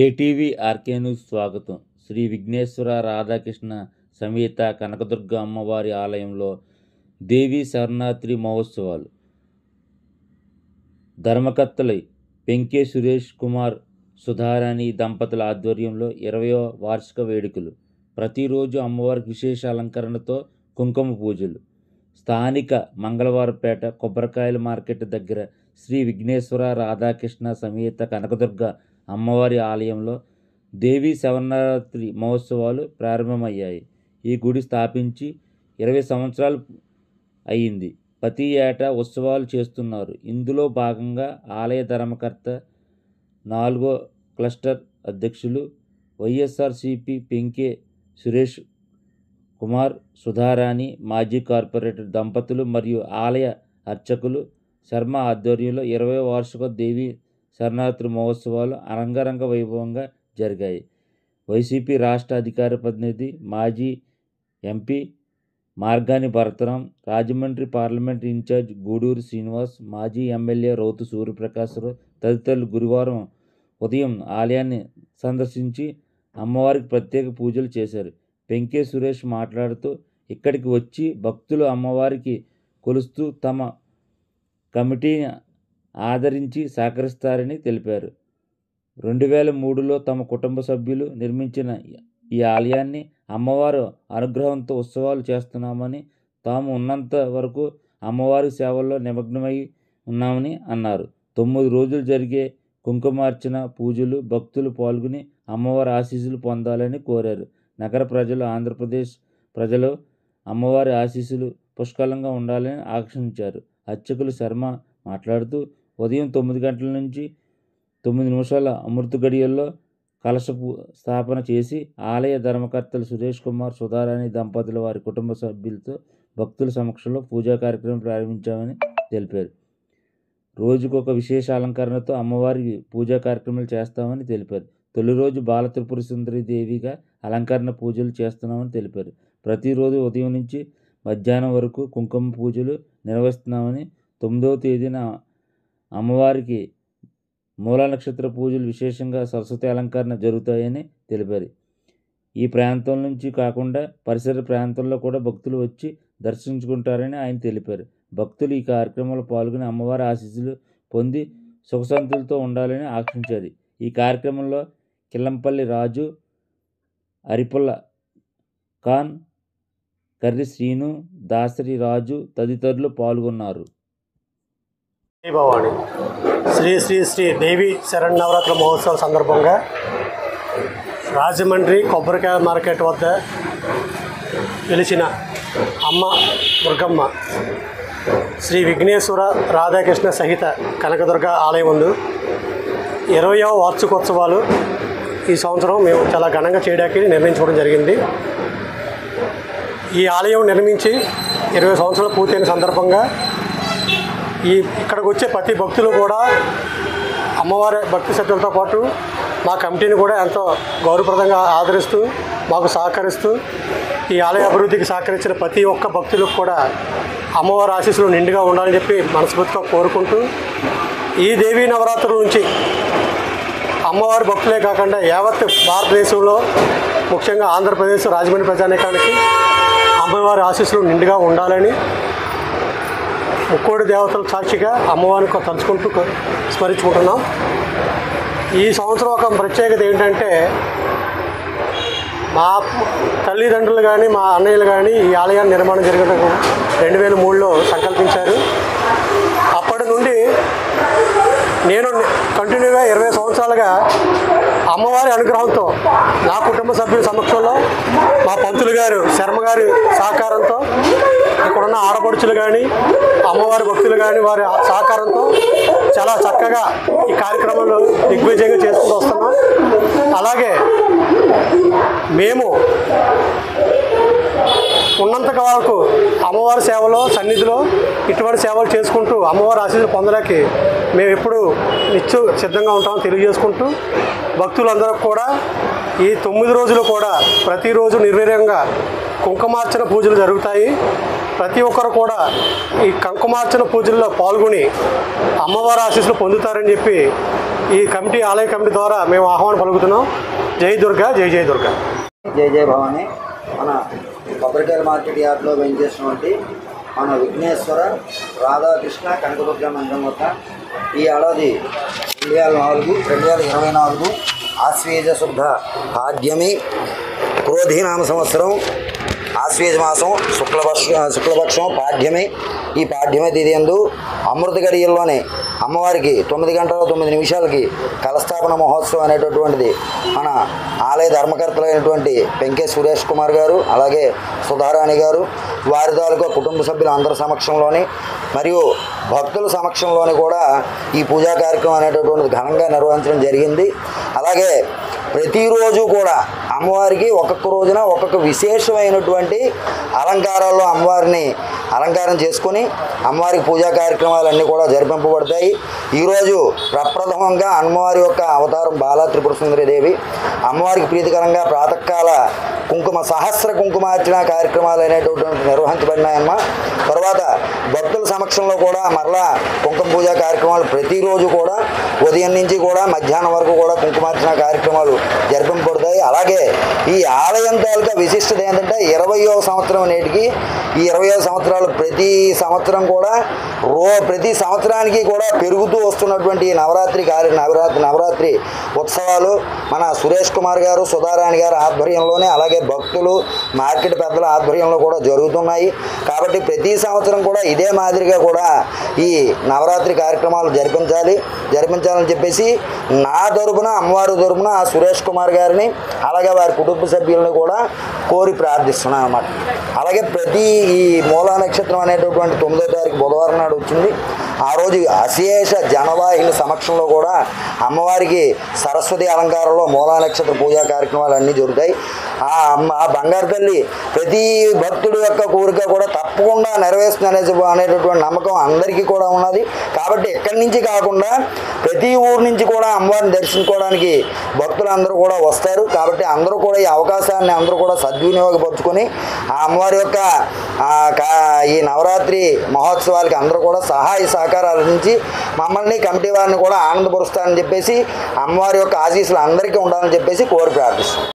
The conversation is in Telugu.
కేటీవీ ఆర్కే న్యూస్ స్వాగతం. శ్రీ విఘ్నేశ్వర రాధాకృష్ణ సమేత కనకదుర్గ అమ్మవారి ఆలయంలో దేవీ శరణాత్రి మహోత్సవాలు. ధర్మకర్తలు పెంకే సురేష్ కుమార్, సుధారాణి దంపతుల ఆధ్వర్యంలో 20వ వార్షిక వేడుకలు. ప్రతిరోజు అమ్మవారికి విశేష అలంకరణతో కుంకుమ పూజలు. స్థానిక మంగళవారపేట కొబ్బరికాయల మార్కెట్ దగ్గర శ్రీ విఘ్నేశ్వర రాధాకృష్ణ సమేత కనకదుర్గ అమ్మవారి ఆలయంలో దేవీ శరణాత్రి మహోత్సవాలు ప్రారంభమయ్యాయి. ఈ గుడి స్థాపించి 20 సంవత్సరాలు అయింది. ప్రతి ఏటా ఉత్సవాలు చేస్తున్నారు. ఇందులో భాగంగా ఆలయ ధర్మకర్త 4వ క్లస్టర్ అధ్యక్షులు వైఎస్ఆర్సీపీ పెంకే సురేష్ కుమార్, సుధారాణి, మాజీ కార్పొరేటర్ దంపతులు మరియు ఆలయ అర్చకులు శర్మ ఆధ్వర్యంలో 20వ వార్షిక దేవీ శరణాత్రి మహోత్సవాలు అంగరంగ వైభవంగా జరిగాయి. వైసీపీ రాష్ట్ర అధికార ప్రతినిధి, మాజీ MP Margani Bharatram, Rajahmundry parliament incharge Guduru Srinivas, మాజీ ఎమ్మెల్యే రౌతు సూర్యప్రకాశ్రావు తదితరులు గురువారం ఉదయం ఆలయాన్ని సందర్శించి అమ్మవారికి ప్రత్యేక పూజలు చేశారు. పెంకే సురేష్ మాట్లాడుతూ, ఇక్కడికి వచ్చి భక్తులు అమ్మవారికి కొలుస్తూ తమ కమిటీని ఆదరించి సహకరిస్తారని తెలిపారు. 2003లో తమ కుటుంబ సభ్యులు నిర్మించిన ఈ ఆలయాన్ని అమ్మవారు అనుగ్రహంతో ఉత్సవాలు చేస్తున్నామని, తాము ఉన్నంత వరకు అమ్మవారి సేవల్లో నిమగ్నమై ఉన్నామని అన్నారు. 9 రోజులు జరిగే కుంకుమార్చన పూజలు భక్తులు పాల్గొని అమ్మవారి ఆశీస్సులు పొందాలని కోరారు. నగర ప్రజలు, ఆంధ్రప్రదేశ్ ప్రజలు అమ్మవారి ఆశీస్సులు పుష్కలంగా ఉండాలని ఆకాంక్షించారు. అర్చకులు శర్మ మాట్లాడుతూ, ఉదయం 9 గంటల నుంచి 9 నిమిషాల అమృత గడియల్లో కలశ స్థాపన చేసి ఆలయ ధర్మకర్తలు సురేష్ కుమార్, సుధారాణి దంపతుల వారి కుటుంబ సభ్యులతో భక్తుల సమక్షంలో పూజా కార్యక్రమం ప్రారంభించామని తెలిపారు. రోజుకొక విశేష అలంకరణతో అమ్మవారికి పూజా కార్యక్రమాలు చేస్తామని తెలిపారు. తొలి రోజు బాల త్రిపుర సుందరి దేవిగా అలంకరణ పూజలు చేస్తున్నామని తెలిపారు. ప్రతిరోజు ఉదయం నుంచి మధ్యాహ్నం వరకు కుంకుమ పూజలు నిర్వహిస్తున్నామని, 9వ తేదీన అమ్మవారికి మూల నక్షత్ర పూజలు, విశేషంగా సరస్వతి అలంకరణ జరుగుతాయని తెలిపారు. ఈ ప్రాంతం నుంచి కాకుండా పరిసర ప్రాంతాల్లో కూడా భక్తులు వచ్చి దర్శించుకుంటారని ఆయన తెలిపారు. భక్తులు ఈ కార్యక్రమంలో పాల్గొని అమ్మవారి ఆశీస్సులు పొంది సుఖశాంతులతో ఉండాలని ఆకాంక్షించారు. ఈ కార్యక్రమంలో కిల్లంపల్లి రాజు, అరిపుల్ల ఖాన్, కర్రి శ్రీను, దాసరి రాజు తదితరులు పాల్గొన్నారు. భవాని శ్రీ శ్రీ శ్రీ దేవి శరన్నవరాత్రి మహోత్సవం సందర్భంగా రాజమండ్రి కొబ్బరికాయ మార్కెట్ వద్ద వెలిసిన అమ్మ దుర్గమ్మ శ్రీ విఘ్నేశ్వర రాధాకృష్ణ సహిత కనకదుర్గ ఆలయం ముందు 20వ వార్షికోత్సవాలు ఈ సంవత్సరం మేము చాలా ఘనంగా చేయడానికి నిర్ణయించుకోవడం జరిగింది. ఈ ఆలయం నిర్మించి 20 సంవత్సరాలు పూర్తయిన సందర్భంగా ఇక్కడికి వచ్చే ప్రతి భక్తులు కూడా అమ్మవారి భక్తి శ్రద్ధలతో పాటు మా కమిటీని కూడా ఎంతో గౌరవప్రదంగా ఆదరిస్తూ మాకు సహకరిస్తూ ఈ ఆలయ అభివృద్ధికి సహకరించిన ప్రతి ఒక్క భక్తులకు కూడా అమ్మవారి ఆశీస్సులు నిండుగా ఉండాలని చెప్పి మనస్ఫూర్తిగా కోరుకుంటూ, ఈ దేవీ నవరాత్రుల నుంచి అమ్మవారి భక్తులే కాకుండా యావత్ భారతదేశంలో ముఖ్యంగా ఆంధ్రప్రదేశ్ రాజమండ్రి ప్రజానీకానికి అమ్మవారి ఆశీస్సులు నిండుగా ఉండాలని ముక్కోడి దేవతల సాక్షిగా అమ్మవారిని తలుచుకుంటూ స్మరించుకుంటున్నాం. ఈ సంవత్సరం ఒక ప్రత్యేకత ఏంటంటే, మా తల్లిదండ్రులు కానీ మా అన్నయ్యలు కానీ ఈ ఆలయాన్ని నిర్మాణం జరగడం 2003లో సంకల్పించారు. అప్పటి నుండి నేను కంటిన్యూగా 20 సంవత్సరాలుగా అమ్మవారి అనుగ్రహంతో నా కుటుంబ సభ్యుల సమక్షంలో మా పంతులు గారు శర్మ గారి సహకారంతో, ఇక్కడున్న ఆడపడుచులు కానీ అమ్మవారి భక్తులు కానీ వారి సహకారంతో చాలా చక్కగా ఈ కార్యక్రమాలు దిగ్విజయంగా చేసుకుంటూ వస్తున్నాం. అలాగే మేము ఉన్నంత వరకు అమ్మవారి సేవలో సన్నిధిలో ఇటువంటి సేవలు చేసుకుంటూ అమ్మవారి ఆశీస్సులు పొందడానికి మేము ఎప్పుడు నిత్యం సిద్ధంగా ఉంటామని తెలియజేసుకుంటూ, భక్తులందరూ కూడా ఈ 9 రోజులు కూడా ప్రతిరోజు నిర్వీర్యంగా కుంకుమార్చన పూజలు జరుగుతాయి. ప్రతి ఒక్కరు కూడా ఈ కుంకుమార్చన పూజల్లో పాల్గొని అమ్మవారి ఆశీస్సులు పొందుతారని చెప్పి ఈ కమిటీ ఆలయ కమిటీ ద్వారా మేము ఆహ్వానం పలుకుతున్నాం. జై దుర్గా, జై జై దుర్గా. జై జై భవాని. మన కొబ్బరికాయల మార్కెట్ యార్డ్లో వెంచేసినటువంటి మన విఘ్నేశ్వర రాధాకృష్ణ కనకదుర్గ మందిరం వద్ద ఈ ఏడాది 2024 ఆశ్వేజ శుద్ధ పాడ్యమి క్రోధీనామ సంవత్సరం ఆశ్వేజ మాసం శుక్లపక్షం పాడ్యమి. ఈ పాడ్యమి తిథి యందు అమృత గడియల్లోనే అమ్మవారికి 9 గంటల 9 నిమిషాలకి కలస్థాపన మహోత్సవం అనేటటువంటిది మన ఆలయ ధర్మకర్తలైనటువంటి పెంకే సురేష్ కుమార్ గారు, అలాగే సుధారాణి గారు, వారి తాలూకా కుటుంబ సభ్యుల అందరి సమక్షంలోని మరియు భక్తుల సమక్షంలోని కూడా ఈ పూజా కార్యక్రమం అనేటటువంటిది ఘనంగా నిర్వహించడం జరిగింది. అలాగే ప్రతిరోజు కూడా అమ్మవారికి ఒక్కొక్క రోజున ఒక్కొక్క విశేషమైనటువంటి అలంకారాల్లో అమ్మవారిని అలంకారం చేసుకుని అమ్మవారికి పూజా కార్యక్రమాలన్నీ కూడా జరిపింపబడతాయి. ఈరోజు ప్రప్రథమంగా అమ్మవారి యొక్క అవతారం బాలా త్రిపుర సుందరీదేవి. అమ్మవారికి ప్రీతికరంగా ప్రాతకాల సహస్ర కుంకుమార్చన కార్యక్రమాలు అనేటటువంటి నిర్వహించబడినాయమ్మ. తర్వాత భక్తుల సమక్షంలో కూడా మరలా కుంకుమ పూజా కార్యక్రమాలు ప్రతిరోజు కూడా ఉదయం నుంచి కూడా మధ్యాహ్నం వరకు కూడా కుంకుమార్చన కార్యక్రమాలు జరిపింపబడతాయి. అలాగే ఈ ఆలయం తాలూకా విశిష్టత ఏంటంటే 20వ సంవత్సరం నేటికి ఈ 20వ సంవత్సరాలు ప్రతి సంవత్సరం కూడా ప్రతి సంవత్సరానికి కూడా పెరుగుతూ వస్తున్నటువంటి నవరాత్రి ఉత్సవాలు మన సురేష్ కుమార్ గారు, సుధారాణి గారి ఆధ్వర్యంలోనే, అలాగే భక్తులు మార్కెట్ పెద్దల ఆధ్వర్యంలో కూడా జరుగుతున్నాయి. కాబట్టి ప్రతి సంవత్సరం కూడా ఇదే మాదిరిగా కూడా ఈ నవరాత్రి కార్యక్రమాలు జరిపించాలని చెప్పేసి నా తరపున అమ్మవారి తరపున సురేష్ కుమార్ గారిని అలాగే వారి కుటుంబ సభ్యులను కూడా కోరి ప్రార్థిస్తున్నాను అన్నమాట. అలాగే ప్రతి ఈ మూలా నక్షత్రం అనేటటువంటి 9వ తారీఖు బుధవారం నాడు వచ్చింది. ఆ రోజు అశేష జనవాహిని సమక్షంలో కూడా అమ్మవారికి సరస్వతి అలంకారంలో మూలా నక్షత్ర పూజా కార్యక్రమాలు అన్నీ జరుగుతాయి. ఆ బంగారు తల్లి ప్రతి భక్తుడి యొక్క కోరిక కూడా తప్పకుండా నెరవేరుస్తుంది అనేటటువంటి నమ్మకం అందరికీ కూడా ఉన్నది. కాబట్టి ఎక్కడి నుంచి కాకుండా ప్రతి ఊరు నుంచి కూడా అమ్మవారిని దర్శించుకోవడానికి భక్తులందరూ కూడా వస్తారు. కాబట్టి అందరూ కూడా ఈ అవకాశాన్ని అందరూ కూడా సద్వినియోగపరుచుకొని ఆ అమ్మవారి యొక్క ఈ నవరాత్రి మహోత్సవాలకి అందరూ కూడా సహాయ సహకారాల నుంచి మమ్మల్ని కమిటీ వారిని కూడా ఆనందపరుస్తారని చెప్పేసి అమ్మవారి యొక్క ఆశీస్సులు అందరికీ ఉండాలని చెప్పేసి కోరి ప్రార్థిస్తాం.